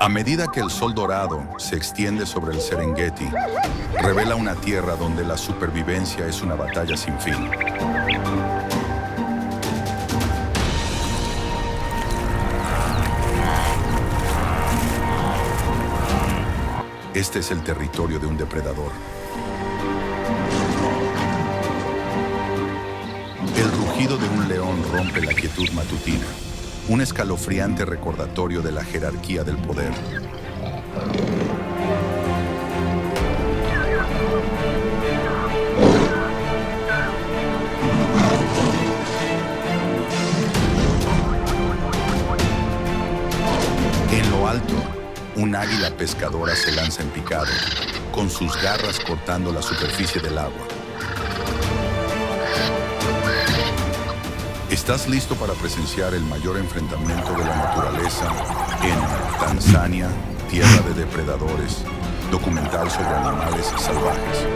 A medida que el sol dorado se extiende sobre el Serengeti, revela una tierra donde la supervivencia es una batalla sin fin. Este es el territorio de un depredador. El rugido de un león rompe la quietud matutina, un escalofriante recordatorio de la jerarquía del poder. En lo alto, un águila pescadora se lanza en picado, con sus garras cortando la superficie del agua. ¿Estás listo para presenciar el mayor enfrentamiento de la naturaleza en Tanzania, tierra de depredadores? Documental sobre animales salvajes.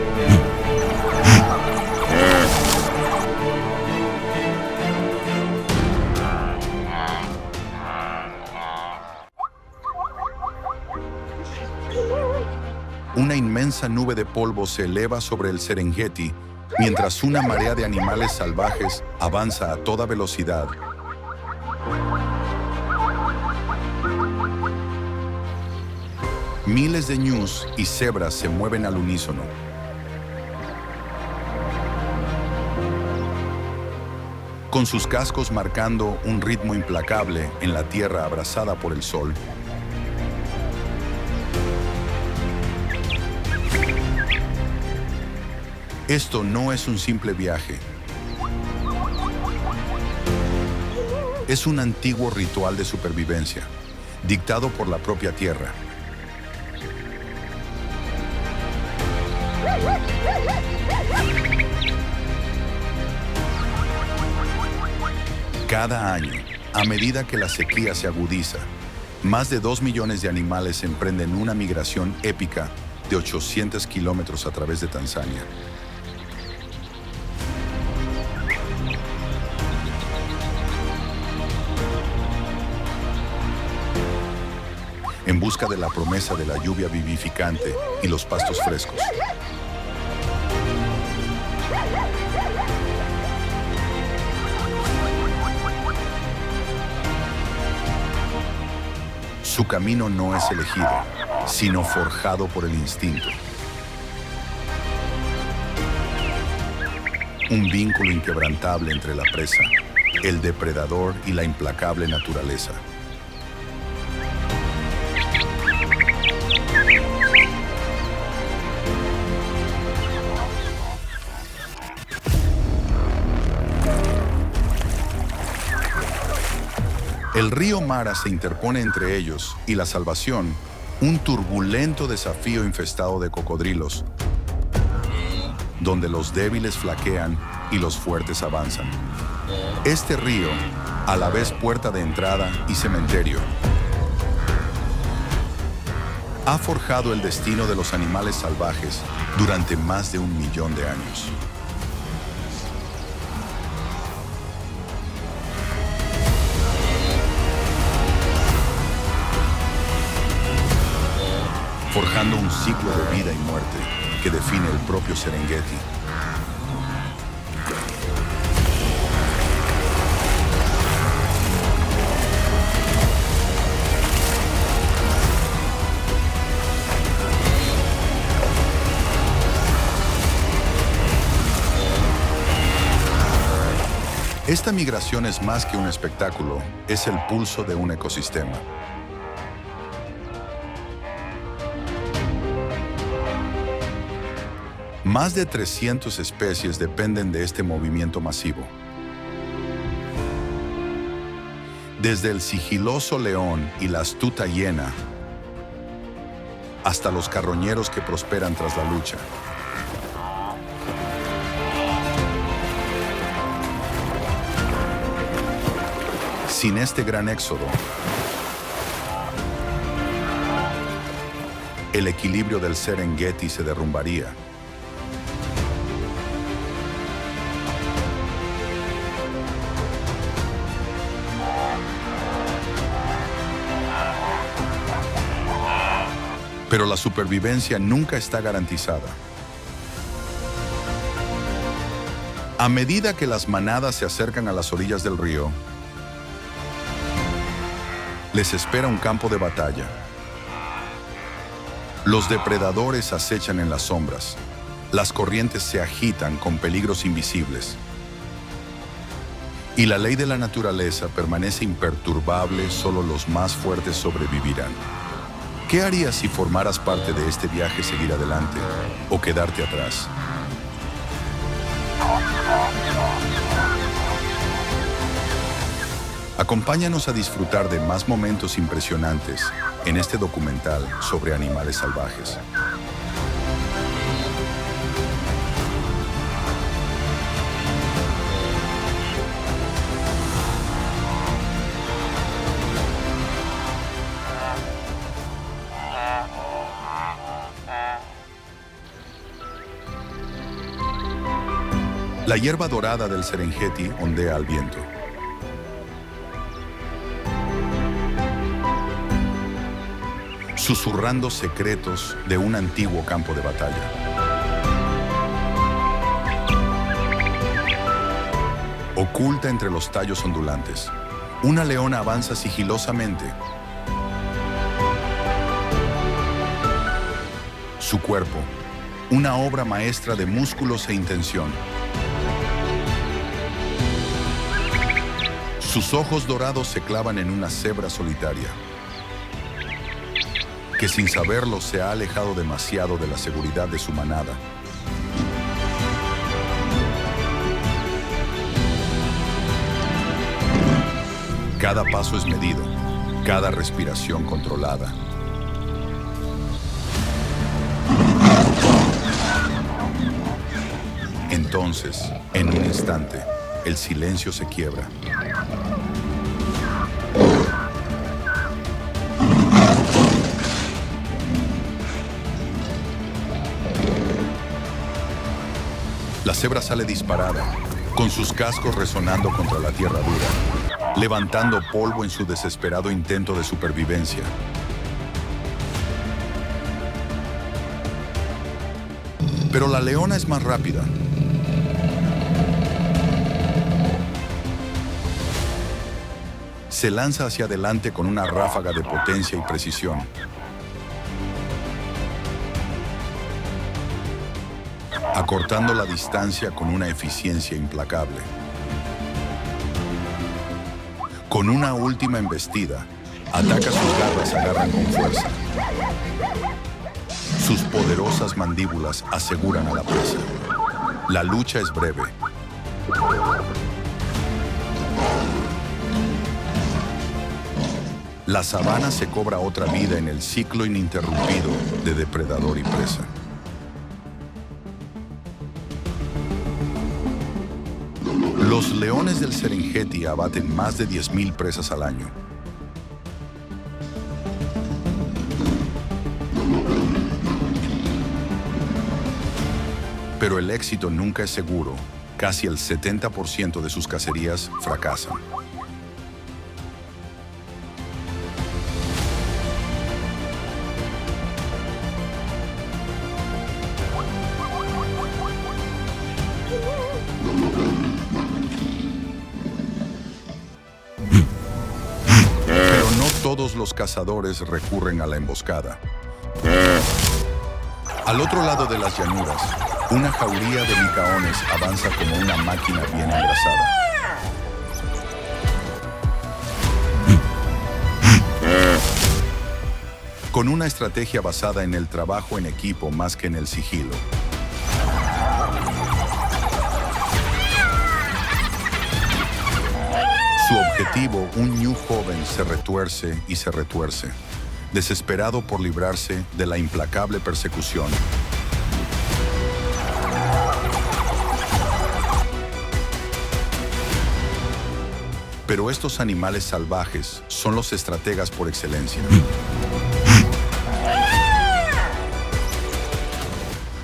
Una inmensa nube de polvo se eleva sobre el Serengeti, mientras una marea de animales salvajes avanza a toda velocidad. Miles de ñus y cebras se mueven al unísono. Con sus cascos marcando un ritmo implacable en la tierra abrasada por el sol. Esto no es un simple viaje. Es un antiguo ritual de supervivencia, dictado por la propia tierra. Cada año, a medida que la sequía se agudiza, más de 2 millones de animales emprenden una migración épica de 800 kilómetros a través de Tanzania. En busca de la promesa de la lluvia vivificante y los pastos frescos. Su camino no es elegido, sino forjado por el instinto. Un vínculo inquebrantable entre la presa, el depredador y la implacable naturaleza. El río Mara se interpone entre ellos y la salvación, un turbulento desafío infestado de cocodrilos, donde los débiles flaquean y los fuertes avanzan. Este río, a la vez puerta de entrada y cementerio, ha forjado el destino de los animales salvajes durante más de 1 millón de años. Forjando un ciclo de vida y muerte que define el propio Serengeti. Esta migración es más que un espectáculo, es el pulso de un ecosistema. Más de 300 especies dependen de este movimiento masivo. Desde el sigiloso león y la astuta hiena, hasta los carroñeros que prosperan tras la lucha. Sin este gran éxodo, el equilibrio del Serengeti se derrumbaría. Pero la supervivencia nunca está garantizada. A medida que las manadas se acercan a las orillas del río, les espera un campo de batalla. Los depredadores acechan en las sombras. Las corrientes se agitan con peligros invisibles. Y la ley de la naturaleza permanece imperturbable, solo los más fuertes sobrevivirán. ¿Qué harías si formaras parte de este viaje, seguir adelante o quedarte atrás? Acompáñanos a disfrutar de más momentos impresionantes en este documental sobre animales salvajes. La hierba dorada del Serengeti ondea al viento. Susurrando secretos de un antiguo campo de batalla. Oculta entre los tallos ondulantes, una leona avanza sigilosamente. Su cuerpo, una obra maestra de músculos e intención. Sus ojos dorados se clavan en una cebra solitaria, que sin saberlo se ha alejado demasiado de la seguridad de su manada. Cada paso es medido, cada respiración controlada. Entonces, en un instante, el silencio se quiebra. La cebra sale disparada, con sus cascos resonando contra la tierra dura, levantando polvo en su desesperado intento de supervivencia. Pero la leona es más rápida. Se lanza hacia adelante con una ráfaga de potencia y precisión. Acortando la distancia con una eficiencia implacable. Con una última embestida, ataca sus garras, agarran con fuerza. Sus poderosas mandíbulas aseguran a la presa. La lucha es breve. La sabana se cobra otra vida en el ciclo ininterrumpido de depredador y presa. Los leones del Serengeti abaten más de 10.000 presas al año. Pero el éxito nunca es seguro. Casi el 70% de sus cacerías fracasan. Pero no todos los cazadores recurren a la emboscada. Al otro lado de las llanuras, una jauría de licaones avanza como una máquina bien engrasada. Con una estrategia basada en el trabajo en equipo más que en el sigilo. Su objetivo, un ñu joven, se retuerce y se retuerce, desesperado por librarse de la implacable persecución. Pero estos animales salvajes son los estrategas por excelencia.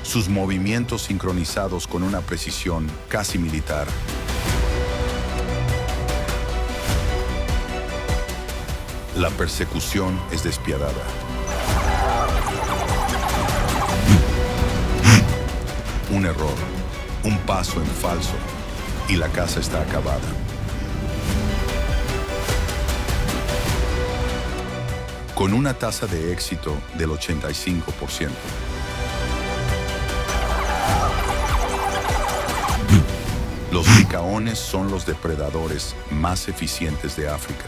Sus movimientos sincronizados con una precisión casi militar. La persecución es despiadada. Un error, un paso en falso, y la caza está acabada. Con una tasa de éxito del 85%. Los licaones son los depredadores más eficientes de África.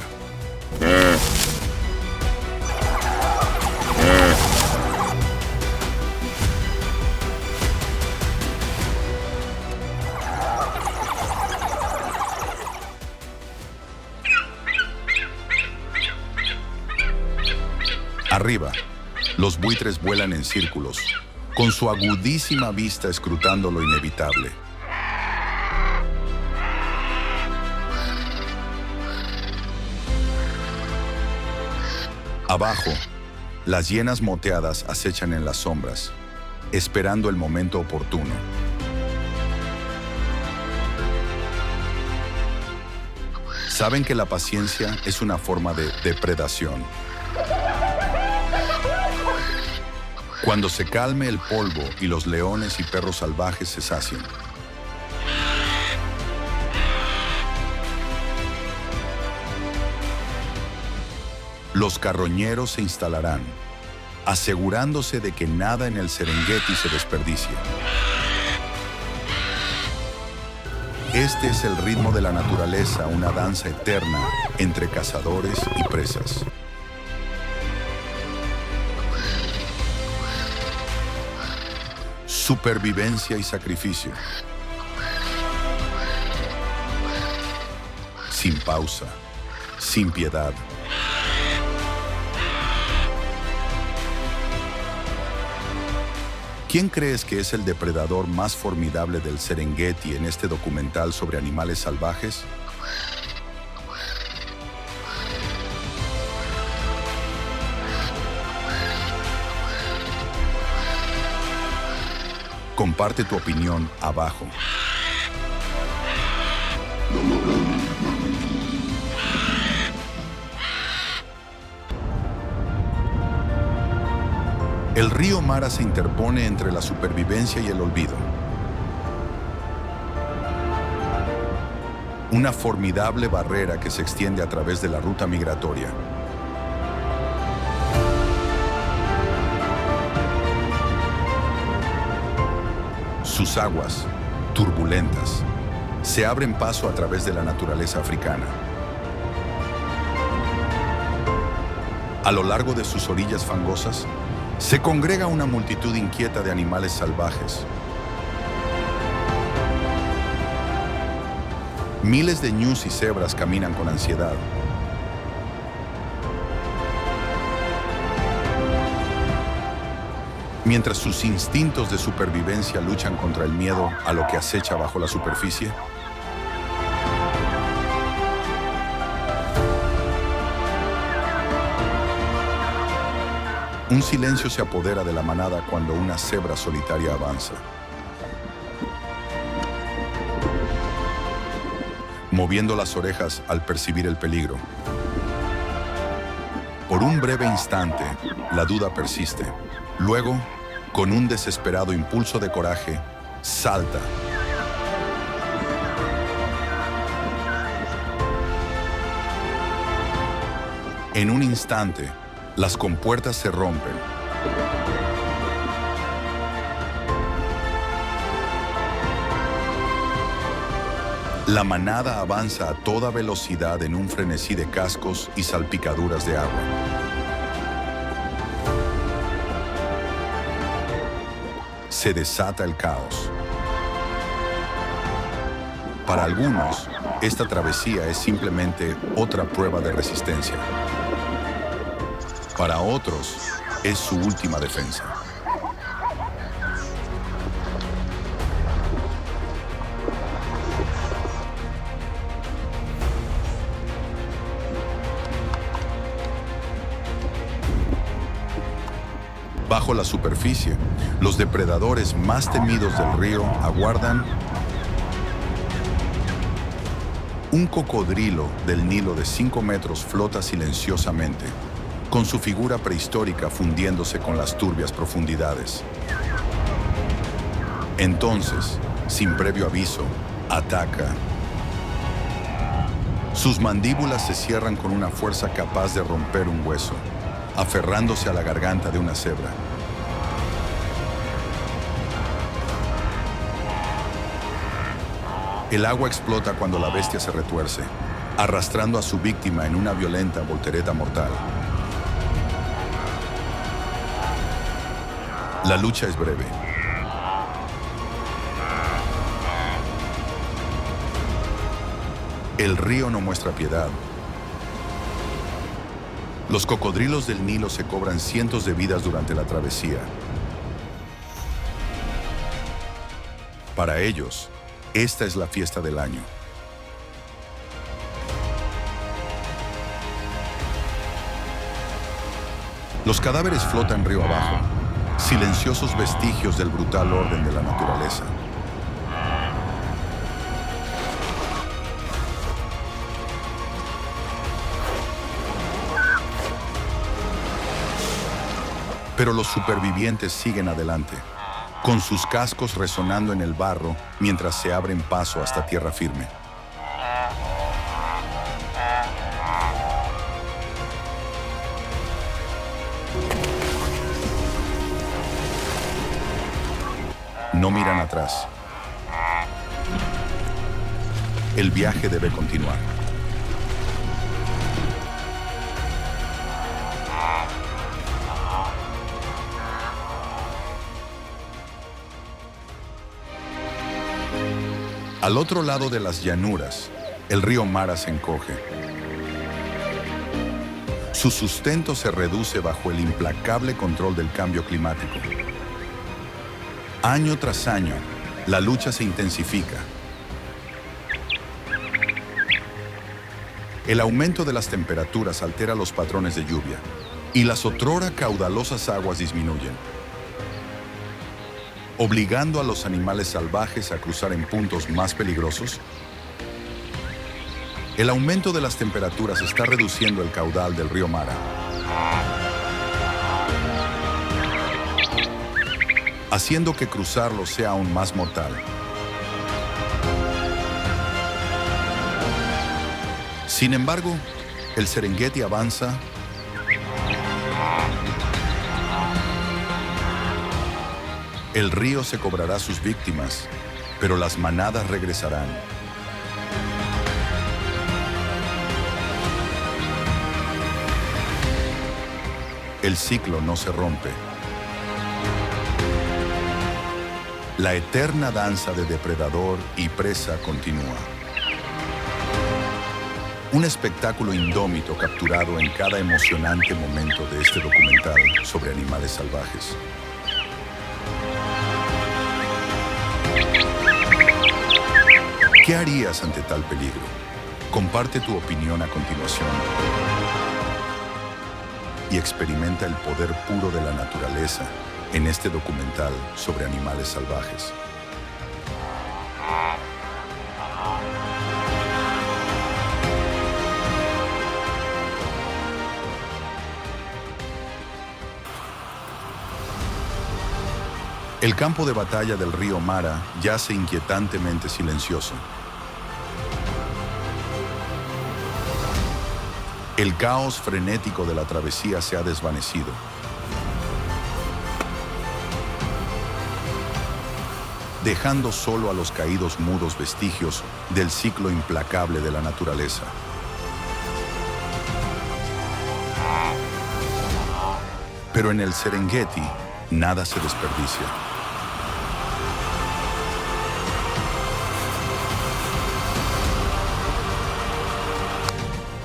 Arriba, los buitres vuelan en círculos, con su agudísima vista escrutando lo inevitable. Abajo, las hienas moteadas acechan en las sombras, esperando el momento oportuno. Saben que la paciencia es una forma de depredación. Cuando se calme el polvo y los leones y perros salvajes se sacien. Los carroñeros se instalarán, asegurándose de que nada en el Serengeti se desperdicie. Este es el ritmo de la naturaleza, una danza eterna entre cazadores y presas. Supervivencia y sacrificio. Sin pausa, sin piedad. ¿Quién crees que es el depredador más formidable del Serengeti en este documental sobre animales salvajes? Comparte tu opinión abajo. El río Mara se interpone entre la supervivencia y el olvido. Una formidable barrera que se extiende a través de la ruta migratoria. Sus aguas, turbulentas, se abren paso a través de la naturaleza africana. A lo largo de sus orillas fangosas, se congrega una multitud inquieta de animales salvajes. Miles de ñus y cebras caminan con ansiedad. Mientras sus instintos de supervivencia luchan contra el miedo a lo que acecha bajo la superficie. Un silencio se apodera de la manada cuando una cebra solitaria avanza. Moviendo las orejas al percibir el peligro. Por un breve instante, la duda persiste. Luego, con un desesperado impulso de coraje, salta. En un instante, las compuertas se rompen. La manada avanza a toda velocidad en un frenesí de cascos y salpicaduras de agua. Se desata el caos. Para algunos, esta travesía es simplemente otra prueba de resistencia. Para otros, es su última defensa. Bajo la superficie, los depredadores más temidos del río aguardan. Un cocodrilo del Nilo de 5 metros flota silenciosamente, con su figura prehistórica fundiéndose con las turbias profundidades. Entonces, sin previo aviso, ataca. Sus mandíbulas se cierran con una fuerza capaz de romper un hueso, aferrándose a la garganta de una cebra. El agua explota cuando la bestia se retuerce, arrastrando a su víctima en una violenta voltereta mortal. La lucha es breve. El río no muestra piedad. Los cocodrilos del Nilo se cobran cientos de vidas durante la travesía. Para ellos, esta es la fiesta del año. Los cadáveres flotan río abajo, silenciosos vestigios del brutal orden de la naturaleza. Pero los supervivientes siguen adelante, con sus cascos resonando en el barro mientras se abren paso hasta tierra firme. No miran atrás. El viaje debe continuar. Al otro lado de las llanuras, el río Mara se encoge. Su sustento se reduce bajo el implacable control del cambio climático. Año tras año, la lucha se intensifica. El aumento de las temperaturas altera los patrones de lluvia y las otrora caudalosas aguas disminuyen, obligando a los animales salvajes a cruzar en puntos más peligrosos. El aumento de las temperaturas está reduciendo el caudal del río Mara, haciendo que cruzarlo sea aún más mortal. Sin embargo, el Serengeti avanza el río se cobrará sus víctimas, pero las manadas regresarán. El ciclo no se rompe. La eterna danza de depredador y presa continúa. Un espectáculo indómito capturado en cada emocionante momento de este documental sobre animales salvajes. ¿Qué harías ante tal peligro? Comparte tu opinión a continuación y experimenta el poder puro de la naturaleza en este documental sobre animales salvajes. El campo de batalla del río Mara yace inquietantemente silencioso. El caos frenético de la travesía se ha desvanecido. Dejando solo a los caídos mudos vestigios del ciclo implacable de la naturaleza. Pero en el Serengeti, nada se desperdicia.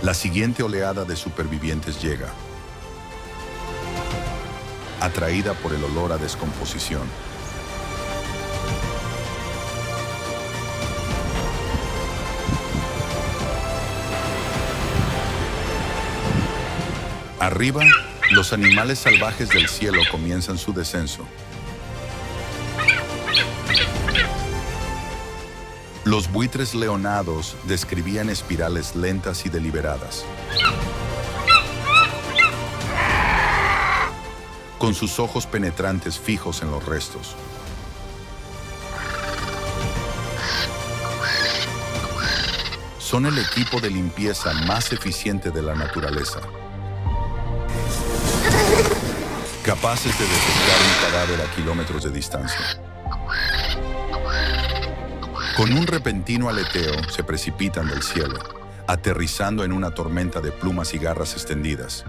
La siguiente oleada de supervivientes llega, atraída por el olor a descomposición. Arriba, los animales salvajes del cielo comienzan su descenso. Los buitres leonados describían espirales lentas y deliberadas, con sus ojos penetrantes fijos en los restos. Son el equipo de limpieza más eficiente de la naturaleza, capaces de detectar un cadáver a kilómetros de distancia. Con un repentino aleteo se precipitan del cielo, aterrizando en una tormenta de plumas y garras extendidas.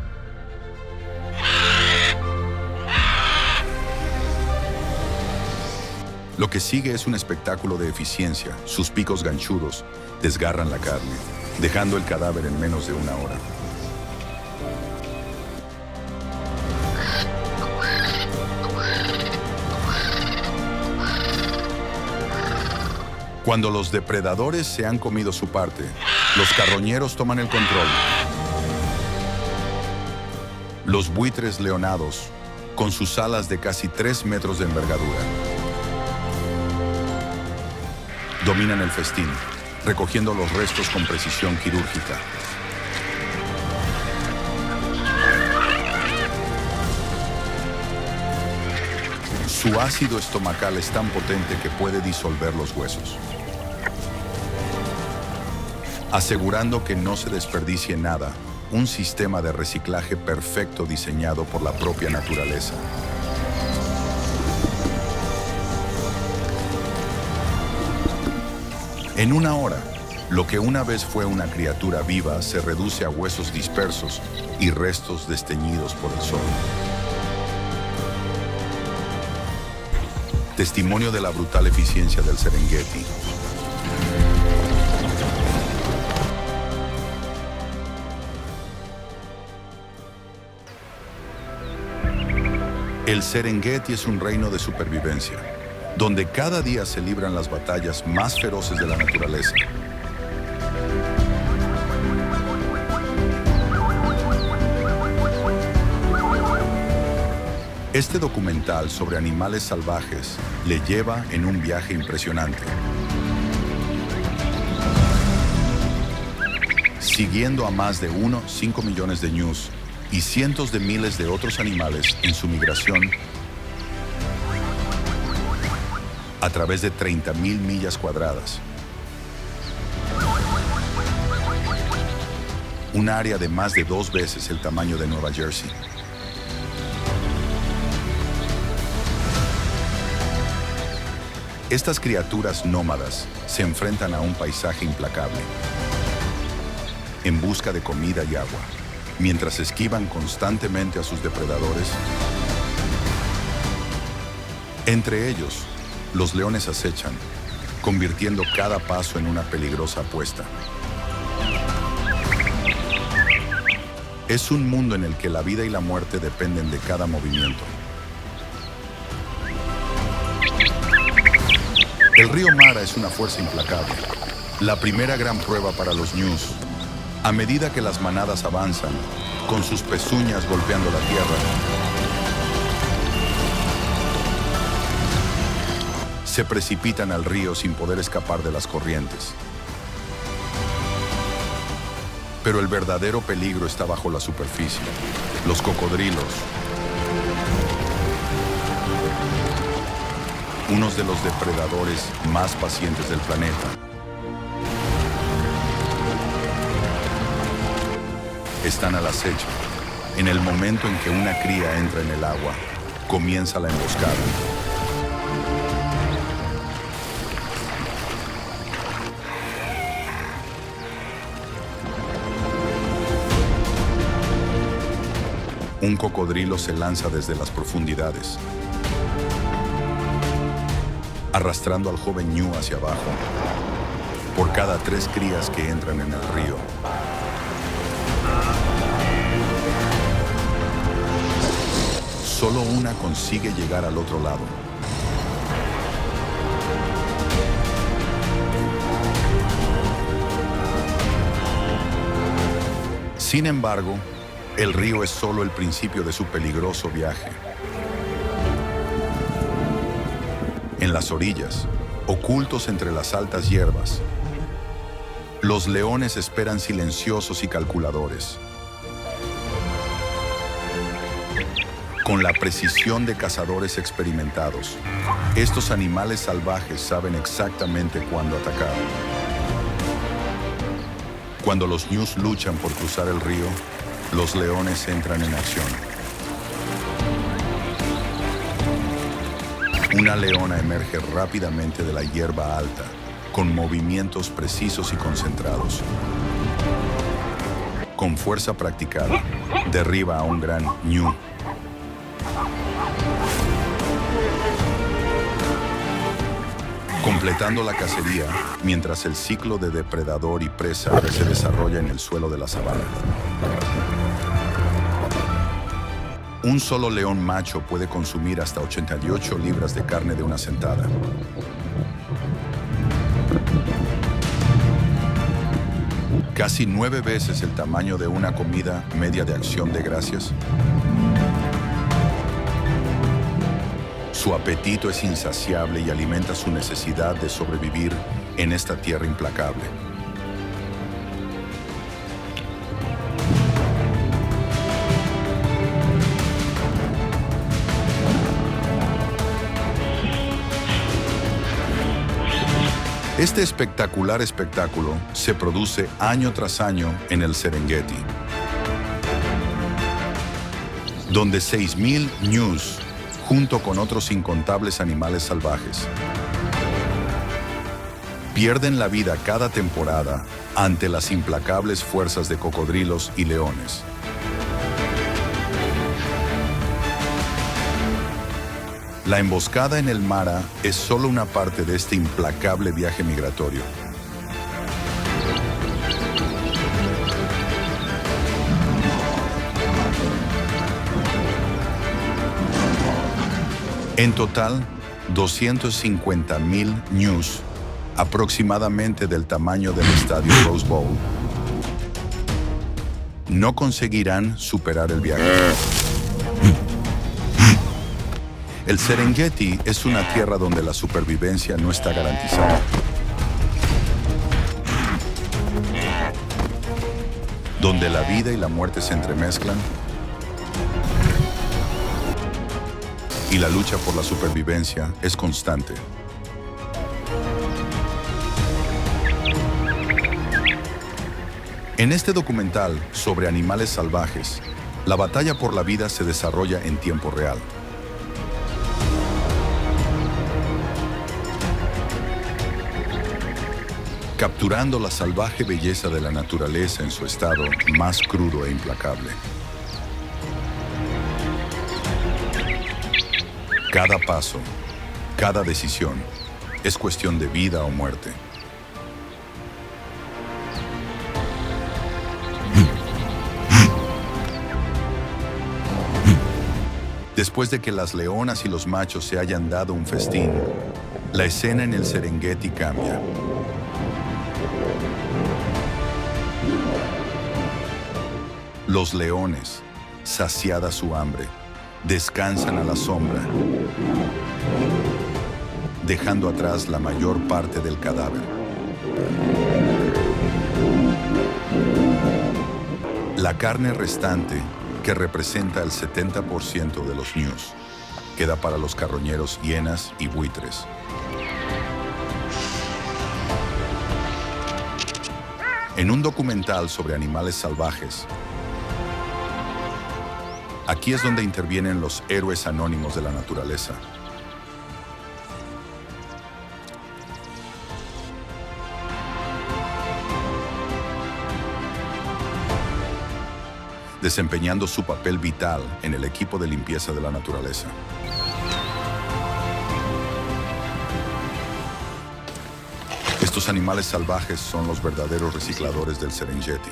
Lo que sigue es un espectáculo de eficiencia. Sus picos ganchudos desgarran la carne, dejando el cadáver en menos de una hora. Cuando los depredadores se han comido su parte, los carroñeros toman el control. Los buitres leonados, con sus alas de casi 3 metros de envergadura, dominan el festín, recogiendo los restos con precisión quirúrgica. Su ácido estomacal es tan potente que puede disolver los huesos, asegurando que no se desperdicie nada. Un sistema de reciclaje perfecto diseñado por la propia naturaleza. En una hora, lo que una vez fue una criatura viva se reduce a huesos dispersos y restos desteñidos por el sol. Testimonio de la brutal eficiencia del Serengeti. El Serengeti es un reino de supervivencia, donde cada día se libran las batallas más feroces de la naturaleza. Este documental sobre animales salvajes le lleva en un viaje impresionante, siguiendo a más de 1,5 millones de ñus y cientos de miles de otros animales en su migración a través de 30,000 millas cuadradas. Un área de más de 2 veces el tamaño de Nueva Jersey. Estas criaturas nómadas se enfrentan a un paisaje implacable, en busca de comida y agua, mientras esquivan constantemente a sus depredadores. Entre ellos, los leones acechan, convirtiendo cada paso en una peligrosa apuesta. Es un mundo en el que la vida y la muerte dependen de cada movimiento. El río Mara es una fuerza implacable, la primera gran prueba para los ñus. A medida que las manadas avanzan, con sus pezuñas golpeando la tierra, se precipitan al río sin poder escapar de las corrientes. Pero el verdadero peligro está bajo la superficie. Los cocodrilos, unos de los depredadores más pacientes del planeta, están al acecho. En el momento en que una cría entra en el agua, comienza la emboscada. Un cocodrilo se lanza desde las profundidades, arrastrando al joven ñu hacia abajo. Por cada 3 crías que entran en el río, solo una consigue llegar al otro lado. Sin embargo, el río es solo el principio de su peligroso viaje. En las orillas, ocultos entre las altas hierbas, los leones esperan silenciosos y calculadores. Con la precisión de cazadores experimentados, estos animales salvajes saben exactamente cuándo atacar. Cuando los ñus luchan por cruzar el río, los leones entran en acción. Una leona emerge rápidamente de la hierba alta, con movimientos precisos y concentrados. Con fuerza practicada, derriba a un gran ñu. Completando la cacería, mientras el ciclo de depredador y presa se desarrolla en el suelo de la sabana. Un solo león macho puede consumir hasta 88 libras de carne de una sentada. Casi 9 veces el tamaño de una comida media de Acción de Gracias. Su apetito es insaciable y alimenta su necesidad de sobrevivir en esta tierra implacable. Este espectacular espectáculo se produce año tras año en el Serengeti, donde 6.000 ñus, junto con otros incontables animales salvajes, pierden la vida cada temporada ante las implacables fuerzas de cocodrilos y leones. La emboscada en el Mara es solo una parte de este implacable viaje migratorio. En total, 250.000 ñus, aproximadamente del tamaño del estadio Rose Bowl, no conseguirán superar el viaje. El Serengeti es una tierra donde la supervivencia no está garantizada, donde la vida y la muerte se entremezclan y la lucha por la supervivencia es constante. En este documental sobre animales salvajes, la batalla por la vida se desarrolla en tiempo real. Capturando la salvaje belleza de la naturaleza en su estado más crudo e implacable. Cada paso, cada decisión, es cuestión de vida o muerte. Después de que las leonas y los machos se hayan dado un festín, la escena en el Serengeti cambia. Los leones, saciada su hambre, descansan a la sombra, dejando atrás la mayor parte del cadáver. La carne restante, que representa el 70% de los ñus, queda para los carroñeros hienas y buitres. En un documental sobre animales salvajes, aquí es donde intervienen los héroes anónimos de la naturaleza. Desempeñando su papel vital en el equipo de limpieza de la naturaleza. Estos animales salvajes son los verdaderos recicladores del Serengeti.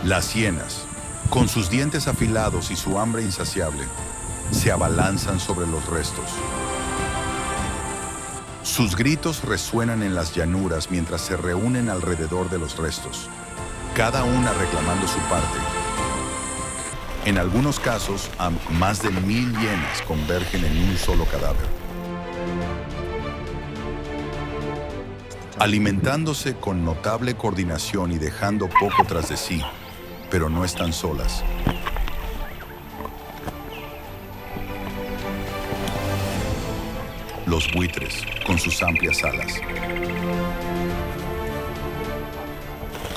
Las hienas, con sus dientes afilados y su hambre insaciable, se abalanzan sobre los restos. Sus gritos resuenan en las llanuras mientras se reúnen alrededor de los restos, cada una reclamando su parte. En algunos casos, más de 1.000 hienas convergen en un solo cadáver, alimentándose con notable coordinación y dejando poco tras de sí. pero no están solas. Los buitres, con sus amplias alas,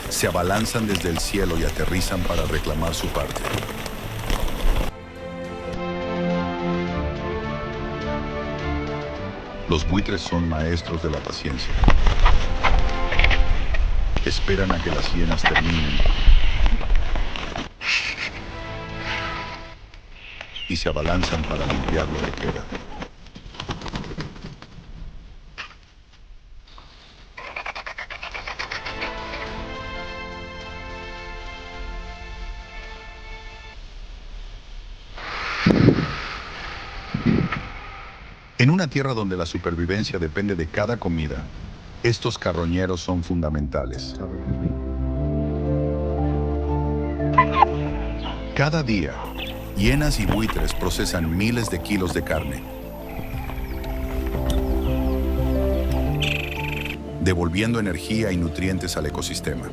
se abalanzan desde el cielo y aterrizan para reclamar su parte. Los buitres son maestros de la paciencia. Esperan a que las hienas terminen y se abalanzan para limpiar lo que queda. En una tierra donde la supervivencia depende de cada comida, estos carroñeros son fundamentales. Cada día, hienas y buitres procesan miles de kilos de carne, devolviendo energía y nutrientes al ecosistema.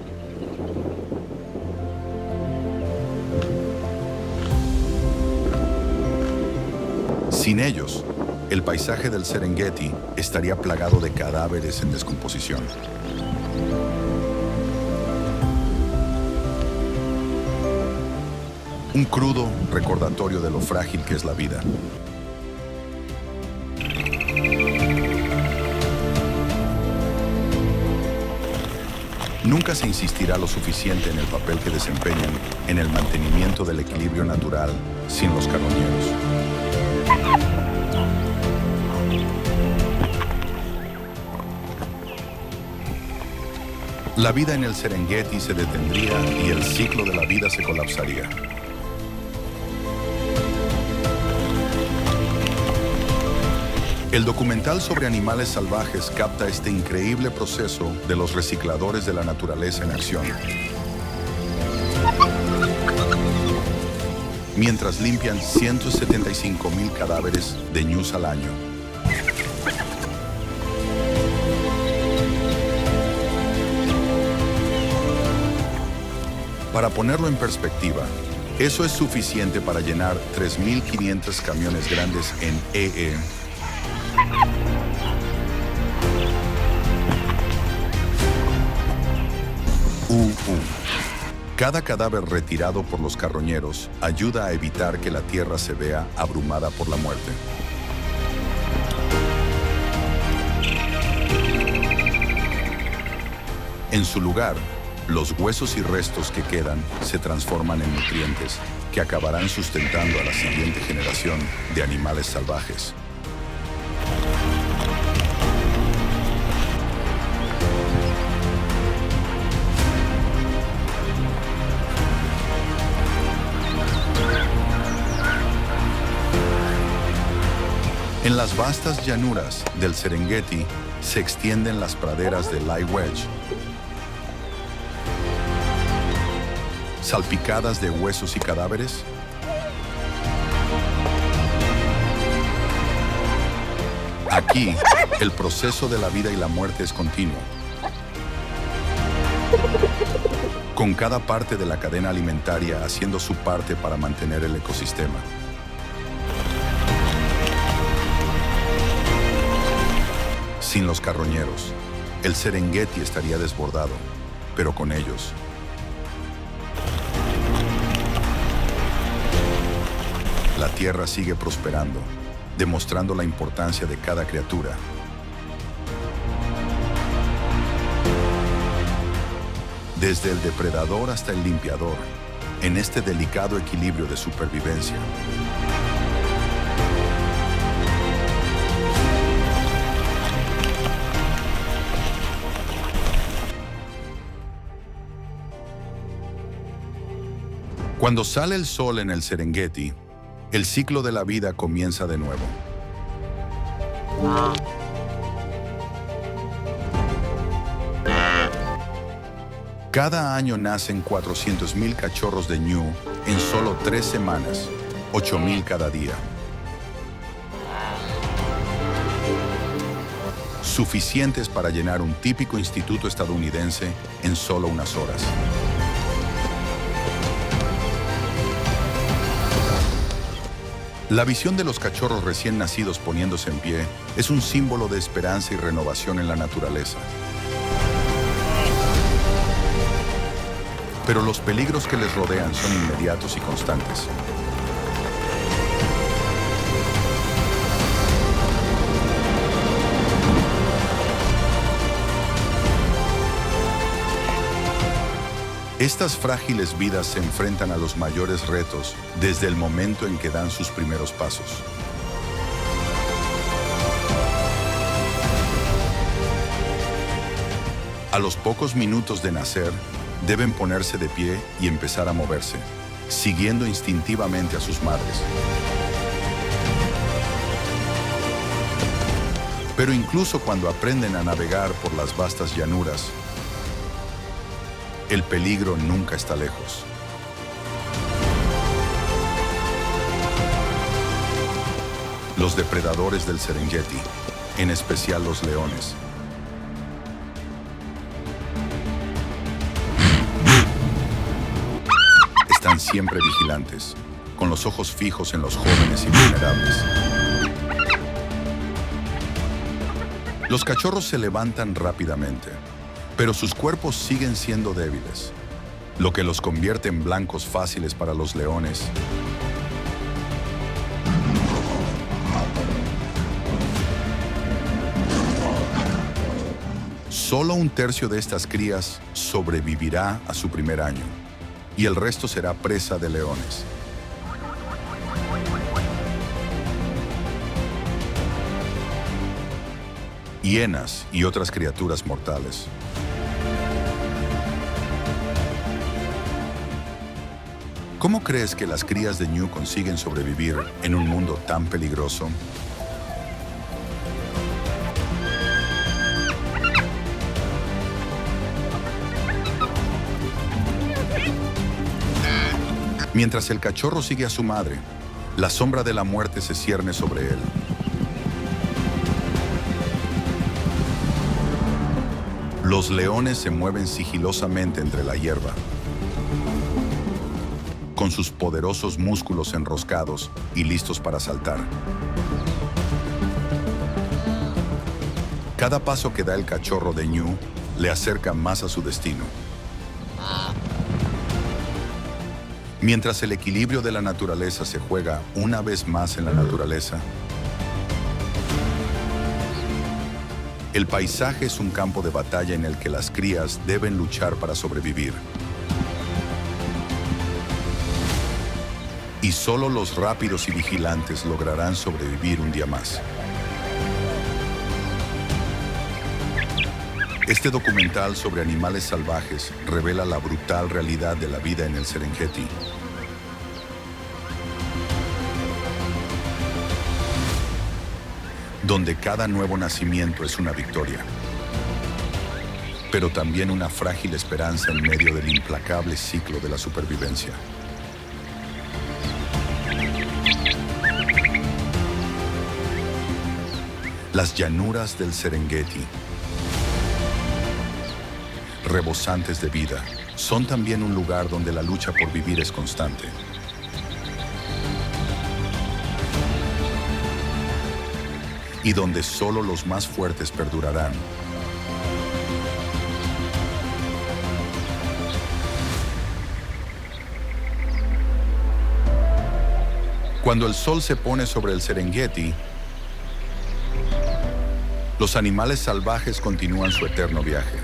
Sin ellos, el paisaje del Serengeti estaría plagado de cadáveres en descomposición. Un crudo recordatorio de lo frágil que es la vida. Nunca se insistirá lo suficiente en el papel que desempeñan en el mantenimiento del equilibrio natural sin los carroñeros. La vida en el Serengeti se detendría y el ciclo de la vida se colapsaría. El documental sobre animales salvajes capta este increíble proceso de los recicladores de la naturaleza en acción. Mientras limpian 175,000 cadáveres de ñus al año. Para ponerlo en perspectiva, eso es suficiente para llenar 3.500 camiones grandes en Cada cadáver retirado por los carroñeros ayuda a evitar que la tierra se vea abrumada por la muerte. En su lugar, los huesos y restos que quedan se transforman en nutrientes que acabarán sustentando a la siguiente generación de animales salvajes. En las vastas llanuras del Serengeti se extienden las praderas de live wedge, salpicadas de huesos y cadáveres. Aquí, el proceso de la vida y la muerte es continuo, con cada parte de la cadena alimentaria haciendo su parte para mantener el ecosistema. Sin los carroñeros, el Serengeti estaría desbordado, pero con ellos, la tierra sigue prosperando, demostrando la importancia de cada criatura. Desde el depredador hasta el limpiador, en este delicado equilibrio de supervivencia. Cuando sale el sol en el Serengeti, el ciclo de la vida comienza de nuevo. Cada año nacen 400,000 cachorros de ñu en solo 3 semanas, 8,000 cada día. Suficientes para llenar un típico instituto estadounidense en solo unas horas. La visión de los cachorros recién nacidos poniéndose en pie es un símbolo de esperanza y renovación en la naturaleza. Pero los peligros que les rodean son inmediatos y constantes. Estas frágiles vidas se enfrentan a los mayores retos desde el momento en que dan sus primeros pasos. A los pocos minutos de nacer, deben ponerse de pie y empezar a moverse, siguiendo instintivamente a sus madres. Pero incluso cuando aprenden a navegar por las vastas llanuras, el peligro nunca está lejos. Los depredadores del Serengeti, en especial los leones, están siempre vigilantes, con los ojos fijos en los jóvenes y vulnerables. Los cachorros se levantan rápidamente, pero sus cuerpos siguen siendo débiles, lo que los convierte en blancos fáciles para los leones. Solo un tercio de estas crías sobrevivirá a su primer año, y el resto será presa de leones. Hienas y otras criaturas mortales. ¿Cómo crees que las crías de ñu consiguen sobrevivir en un mundo tan peligroso? Mientras el cachorro sigue a su madre, la sombra de la muerte se cierne sobre él. Los leones se mueven sigilosamente entre la hierba, con sus poderosos músculos enroscados y listos para saltar. Cada paso que da el cachorro de ñu le acerca más a su destino. Mientras el equilibrio de la naturaleza se juega una vez más en la naturaleza, el paisaje es un campo de batalla en el que las crías deben luchar para sobrevivir. Y solo los rápidos y vigilantes lograrán sobrevivir un día más. Este documental sobre animales salvajes revela la brutal realidad de la vida en el Serengeti. Donde cada nuevo nacimiento es una victoria, pero también una frágil esperanza en medio del implacable ciclo de la supervivencia. Las llanuras del Serengeti, rebosantes de vida, son también un lugar donde la lucha por vivir es constante. Y donde solo los más fuertes perdurarán. Cuando el sol se pone sobre el Serengeti, los animales salvajes continúan su eterno viaje.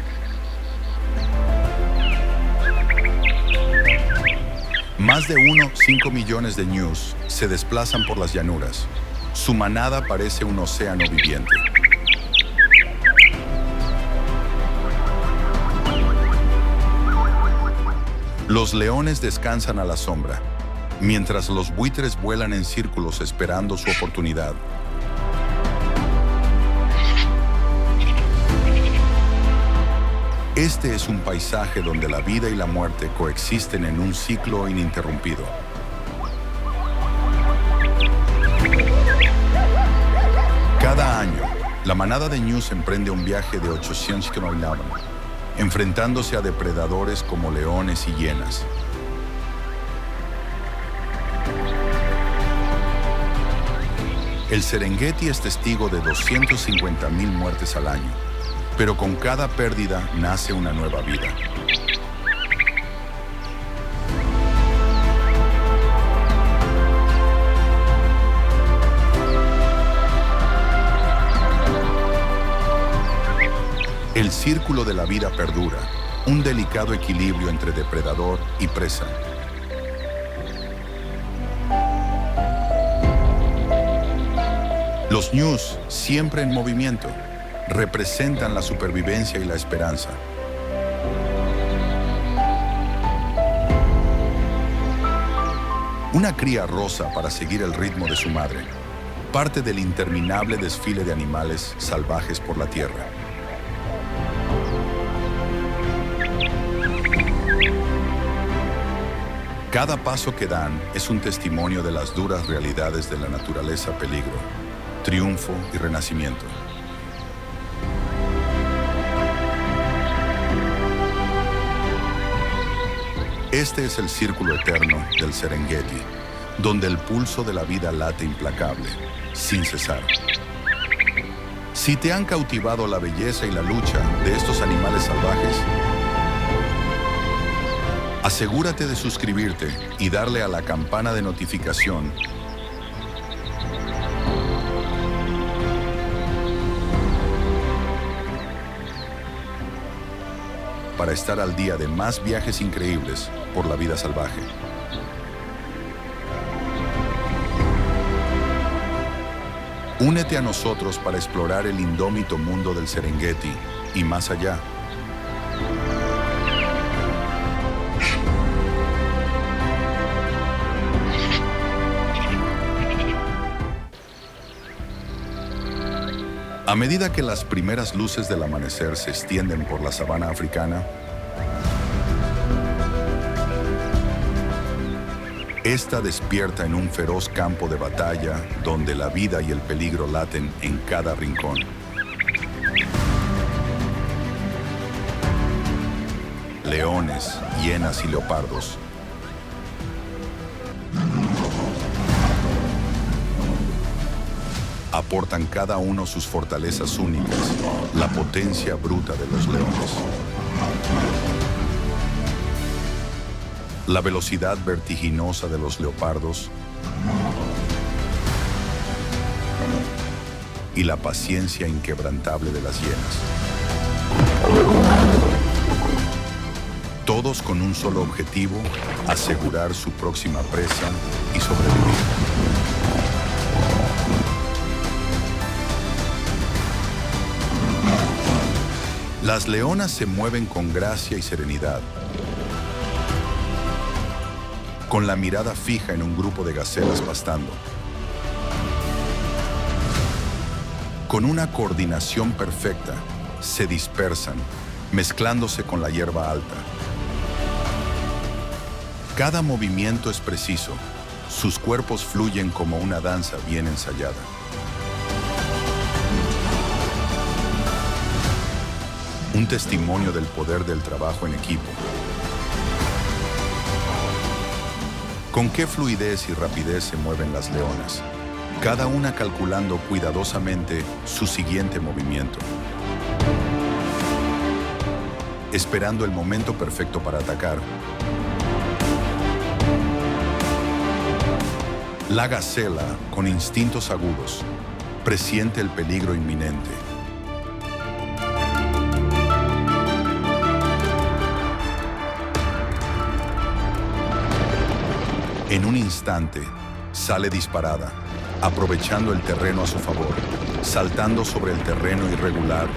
Más de 1,5 millones de ñus se desplazan por las llanuras. Su manada parece un océano viviente. Los leones descansan a la sombra, mientras los buitres vuelan en círculos esperando su oportunidad. Este es un paisaje donde la vida y la muerte coexisten en un ciclo ininterrumpido. Cada año, la manada de ñus emprende un viaje de 800 kilómetros, enfrentándose a depredadores como leones y hienas. El Serengeti es testigo de 250.000 muertes al año, pero con cada pérdida nace una nueva vida. El círculo de la vida perdura, un delicado equilibrio entre depredador y presa. Los ñus, siempre en movimiento, representan la supervivencia y la esperanza. Una cría rosa para seguir el ritmo de su madre, parte del interminable desfile de animales salvajes por la tierra. Cada paso que dan es un testimonio de las duras realidades de la naturaleza: peligro, triunfo y renacimiento. Este es el círculo eterno del Serengeti, donde el pulso de la vida late implacable, sin cesar. Si te han cautivado la belleza y la lucha de estos animales salvajes, asegúrate de suscribirte y darle a la campana de notificación para estar al día de más viajes increíbles por la vida salvaje. Únete a nosotros para explorar el indómito mundo del Serengeti y más allá. A medida que las primeras luces del amanecer se extienden por la sabana africana, esta despierta en un feroz campo de batalla donde la vida y el peligro laten en cada rincón. Leones, hienas y leopardos aportan cada uno sus fortalezas únicas, la potencia bruta de los leones, la velocidad vertiginosa de los leopardos y la paciencia inquebrantable de las hienas. Todos con un solo objetivo: asegurar su próxima presa y sobrevivir. Las leonas se mueven con gracia y serenidad, con la mirada fija en un grupo de gacelas pastando. Con una coordinación perfecta, se dispersan, mezclándose con la hierba alta. Cada movimiento es preciso, sus cuerpos fluyen como una danza bien ensayada. Un testimonio del poder del trabajo en equipo. Con qué fluidez y rapidez se mueven las leonas, cada una calculando cuidadosamente su siguiente movimiento, esperando el momento perfecto para atacar. La gacela, con instintos agudos, presiente el peligro inminente. En un instante, sale disparada, aprovechando el terreno a su favor, saltando sobre el terreno irregular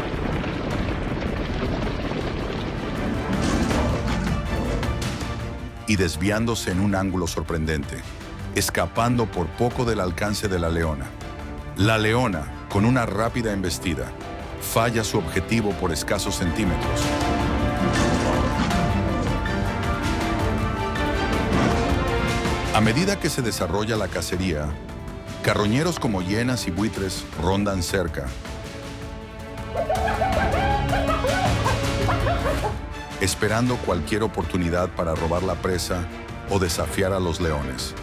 y desviándose en un ángulo sorprendente, escapando por poco del alcance de la leona. La leona, con una rápida embestida, falla su objetivo por escasos centímetros. A medida que se desarrolla la cacería, carroñeros como hienas y buitres rondan cerca, esperando cualquier oportunidad para robar la presa o desafiar a los leones.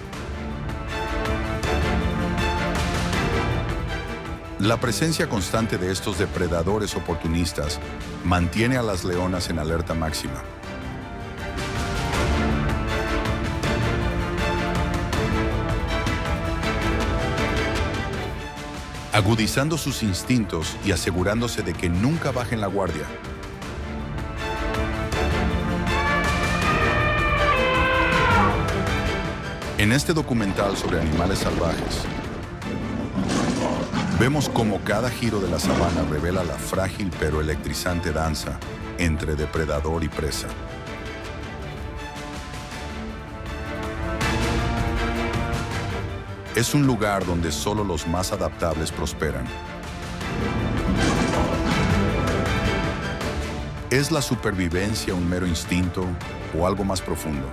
La presencia constante de estos depredadores oportunistas mantiene a las leonas en alerta máxima. Agudizando sus instintos y asegurándose de que nunca bajen la guardia. En este documental sobre animales salvajes, vemos cómo cada giro de la sabana revela la frágil pero electrizante danza entre depredador y presa. Es un lugar donde solo los más adaptables prosperan. ¿Es la supervivencia un mero instinto o algo más profundo?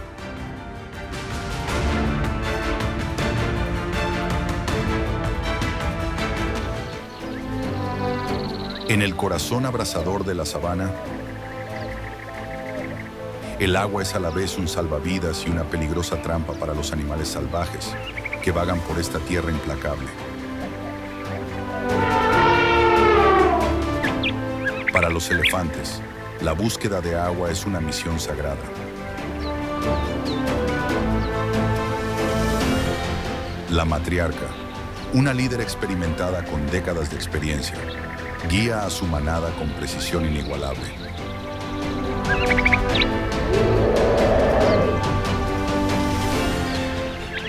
En el corazón abrasador de la sabana, el agua es a la vez un salvavidas y una peligrosa trampa para los animales salvajes que vagan por esta tierra implacable. Para los elefantes, la búsqueda de agua es una misión sagrada. La matriarca, una líder experimentada con décadas de experiencia, guía a su manada con precisión inigualable.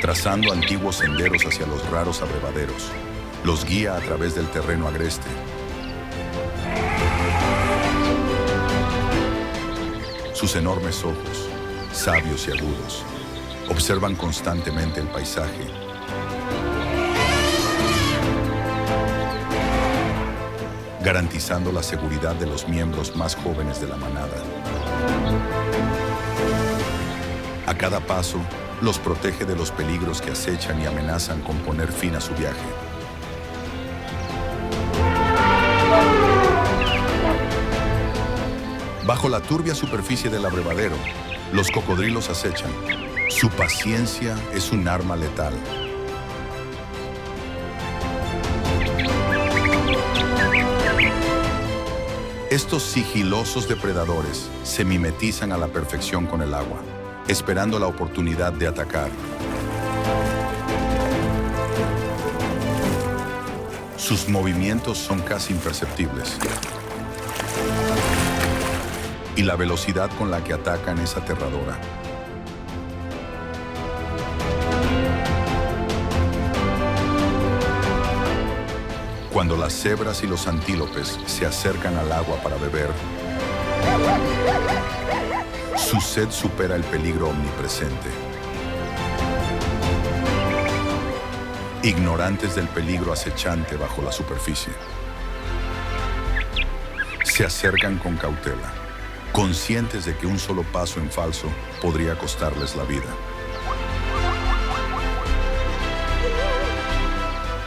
Trazando antiguos senderos hacia los raros abrevaderos, los guía a través del terreno agreste. Sus enormes ojos, sabios y agudos, observan constantemente el paisaje, garantizando la seguridad de los miembros más jóvenes de la manada. A cada paso, los protege de los peligros que acechan y amenazan con poner fin a su viaje. Bajo la turbia superficie del abrevadero, los cocodrilos acechan. Su paciencia es un arma letal. Estos sigilosos depredadores se mimetizan a la perfección con el agua, esperando la oportunidad de atacar. Sus movimientos son casi imperceptibles. Y la velocidad con la que atacan es aterradora. Cuando las cebras y los antílopes se acercan al agua para beber, su sed supera el peligro omnipresente. Ignorantes del peligro acechante bajo la superficie, se acercan con cautela, conscientes de que un solo paso en falso podría costarles la vida.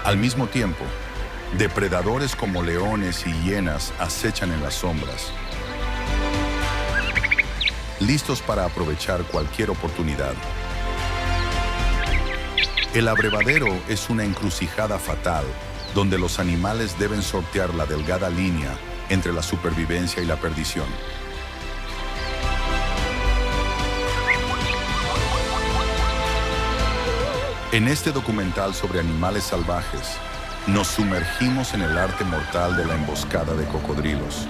Al mismo tiempo, depredadores como leones y hienas acechan en las sombras, listos para aprovechar cualquier oportunidad. El abrevadero es una encrucijada fatal, donde los animales deben sortear la delgada línea entre la supervivencia y la perdición. En este documental sobre animales salvajes, nos sumergimos en el arte mortal de la emboscada de cocodrilos,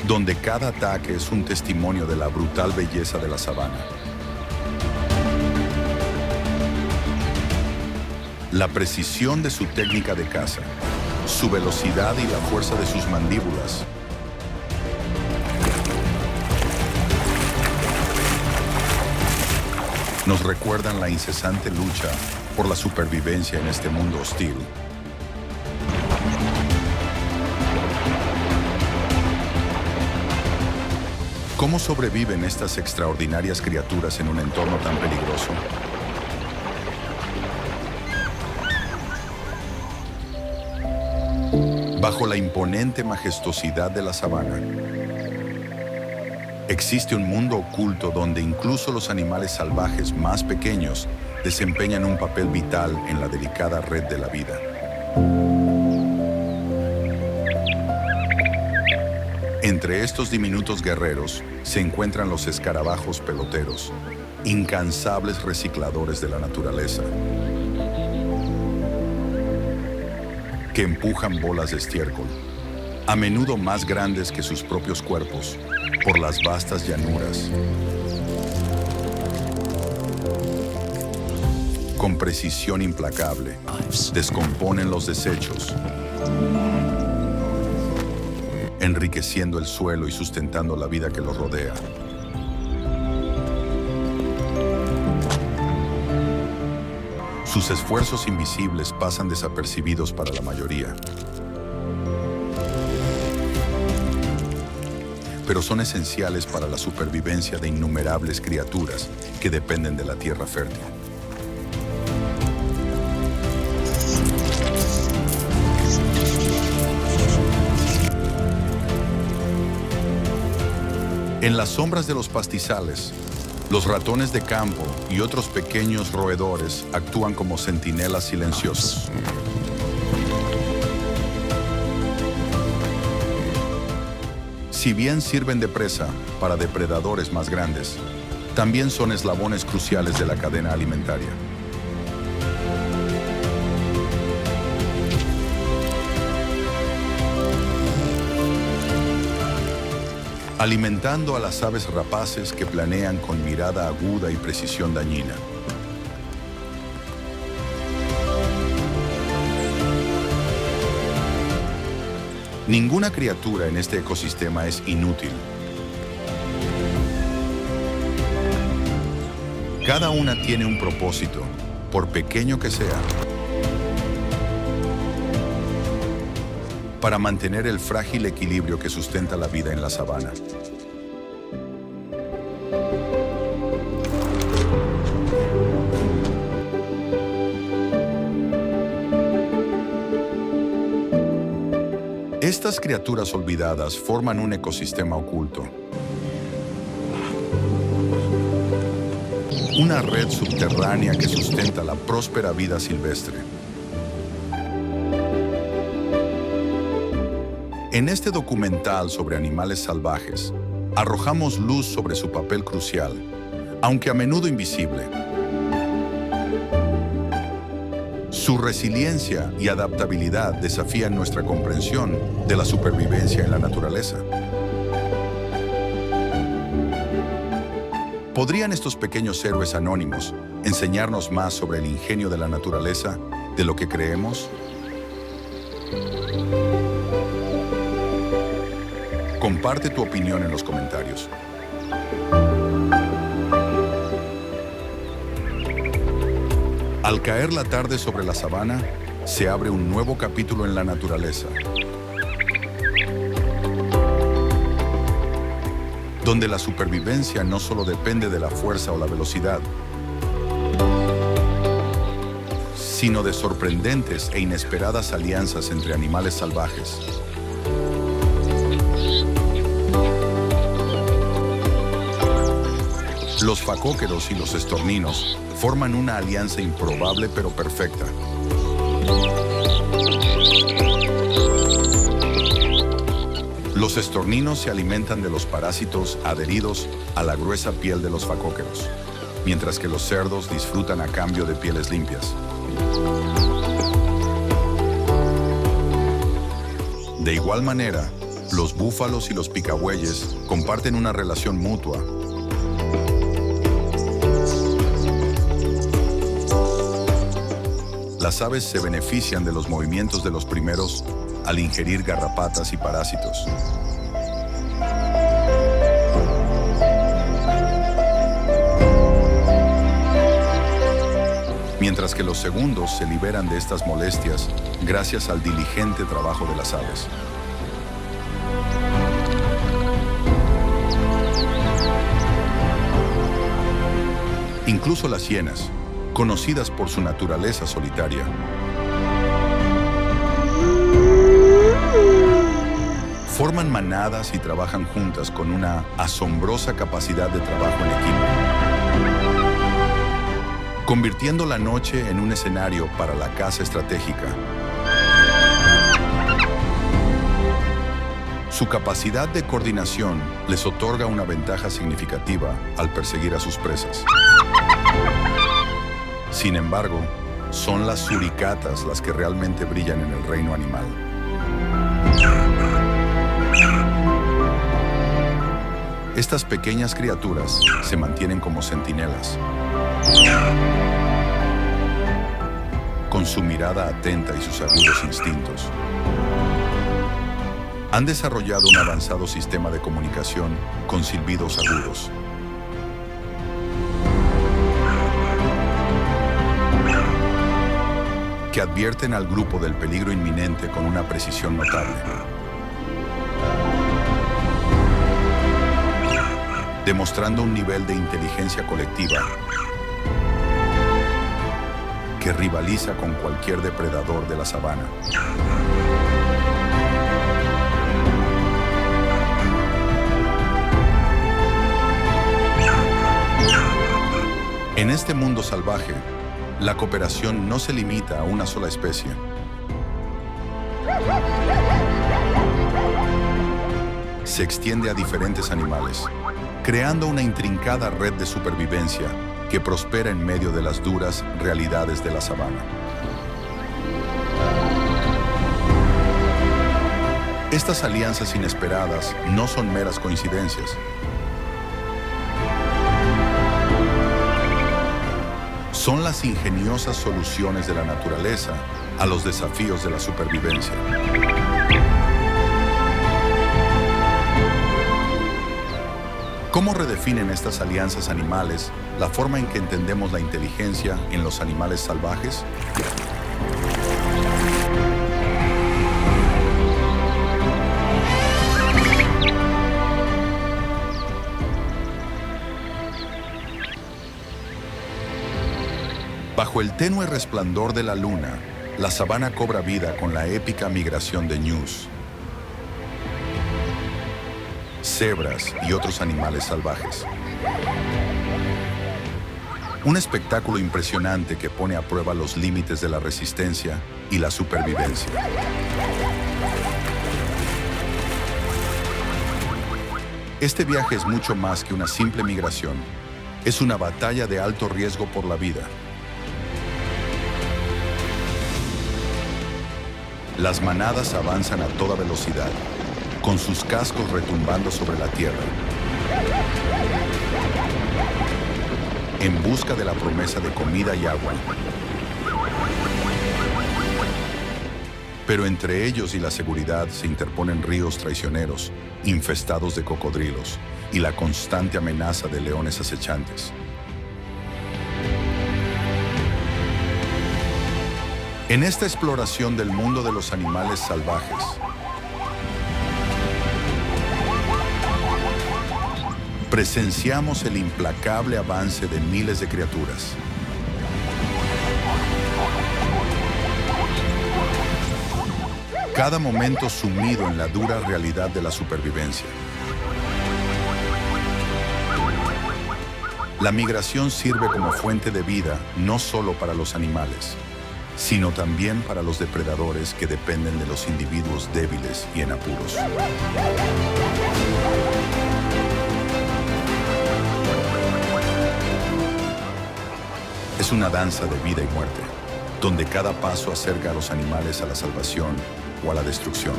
donde cada ataque es un testimonio de la brutal belleza de la sabana. La precisión de su técnica de caza, su velocidad y la fuerza de sus mandíbulas nos recuerdan la incesante lucha por la supervivencia en este mundo hostil. ¿Cómo sobreviven estas extraordinarias criaturas en un entorno tan peligroso? Bajo la imponente majestuosidad de la sabana, existe un mundo oculto donde incluso los animales salvajes más pequeños desempeñan un papel vital en la delicada red de la vida. Entre estos diminutos guerreros se encuentran los escarabajos peloteros, incansables recicladores de la naturaleza, que empujan bolas de estiércol, a menudo más grandes que sus propios cuerpos, por las vastas llanuras. Con precisión implacable, descomponen los desechos, enriqueciendo el suelo y sustentando la vida que los rodea. Sus esfuerzos invisibles pasan desapercibidos para la mayoría, pero son esenciales para la supervivencia de innumerables criaturas que dependen de la tierra fértil. En las sombras de los pastizales, los ratones de campo y otros pequeños roedores actúan como centinelas silenciosos. Si bien sirven de presa para depredadores más grandes, también son eslabones cruciales de la cadena alimentaria. Alimentando a las aves rapaces que planean con mirada aguda y precisión dañina. Ninguna criatura en este ecosistema es inútil. Cada una tiene un propósito, por pequeño que sea, para mantener el frágil equilibrio que sustenta la vida en la sabana. Estas criaturas olvidadas forman un ecosistema oculto, una red subterránea que sustenta la próspera vida silvestre. En este documental sobre animales salvajes, arrojamos luz sobre su papel crucial, aunque a menudo invisible. Su resiliencia y adaptabilidad desafían nuestra comprensión de la supervivencia en la naturaleza. ¿Podrían estos pequeños héroes anónimos enseñarnos más sobre el ingenio de la naturaleza de lo que creemos? Comparte tu opinión en los comentarios. Al caer la tarde sobre la sabana, se abre un nuevo capítulo en la naturaleza, donde la supervivencia no solo depende de la fuerza o la velocidad, sino de sorprendentes e inesperadas alianzas entre animales salvajes. Los facóqueros y los estorninos forman una alianza improbable pero perfecta. Los estorninos se alimentan de los parásitos adheridos a la gruesa piel de los facóqueros, mientras que los cerdos disfrutan a cambio de pieles limpias. De igual manera, los búfalos y los picabueyes comparten una relación mutua. Las aves se benefician de los movimientos de los primeros al ingerir garrapatas y parásitos. Mientras que los segundos se liberan de estas molestias gracias al diligente trabajo de las aves. Incluso las hienas, conocidas por su naturaleza solitaria, forman manadas y trabajan juntas con una asombrosa capacidad de trabajo en equipo. convirtiendo la noche en un escenario para la caza estratégica. Su capacidad de coordinación les otorga una ventaja significativa al perseguir a sus presas. Sin embargo, son las suricatas las que realmente brillan en el reino animal. Estas pequeñas criaturas se mantienen como centinelas, con su mirada atenta y sus agudos instintos. Han desarrollado un avanzado sistema de comunicación con silbidos agudos. Que advierten al grupo del peligro inminente con una precisión notable. Demostrando un nivel de inteligencia colectiva que rivaliza con cualquier depredador de la sabana. En este mundo salvaje, la cooperación no se limita a una sola especie. Se extiende a diferentes animales, creando una intrincada red de supervivencia que prospera en medio de las duras realidades de la sabana. Estas alianzas inesperadas no son meras coincidencias. Son las ingeniosas soluciones de la naturaleza a los desafíos de la supervivencia. ¿Cómo redefinen estas alianzas animales la forma en que entendemos la inteligencia en los animales salvajes? Bajo el tenue resplandor de la luna, la sabana cobra vida con la épica migración de ñus, cebras y otros animales salvajes. Un espectáculo impresionante que pone a prueba los límites de la resistencia y la supervivencia. Este viaje es mucho más que una simple migración. Es una batalla de alto riesgo por la vida. Las manadas avanzan a toda velocidad, con sus cascos retumbando sobre la tierra, en busca de la promesa de comida y agua. Pero entre ellos y la seguridad se interponen ríos traicioneros, infestados de cocodrilos, y la constante amenaza de leones acechantes. En esta exploración del mundo de los animales salvajes, presenciamos el implacable avance de miles de criaturas. Cada momento sumido en la dura realidad de la supervivencia. La migración sirve como fuente de vida no solo para los animales, sino también para los depredadores que dependen de los individuos débiles y en apuros. Es una danza de vida y muerte, donde cada paso acerca a los animales a la salvación o a la destrucción.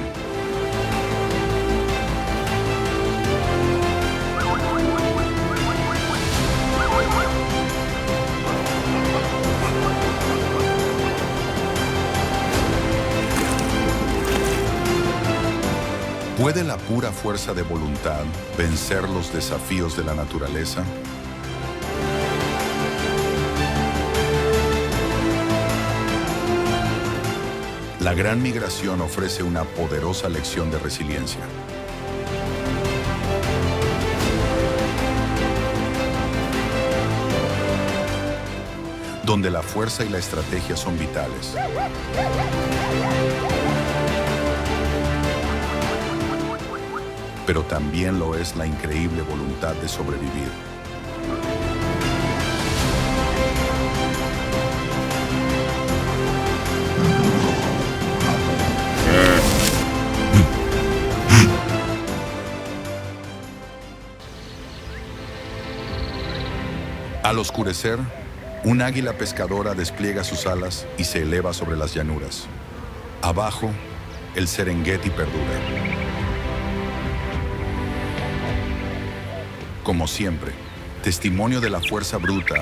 ¿Puede la pura fuerza de voluntad vencer los desafíos de la naturaleza? La gran migración ofrece una poderosa lección de resiliencia. Donde la fuerza y la estrategia son vitales. Pero también lo es la increíble voluntad de sobrevivir. Al oscurecer, un águila pescadora despliega sus alas y se eleva sobre las llanuras. Abajo, el Serengeti perdura. Como siempre, testimonio de la fuerza bruta.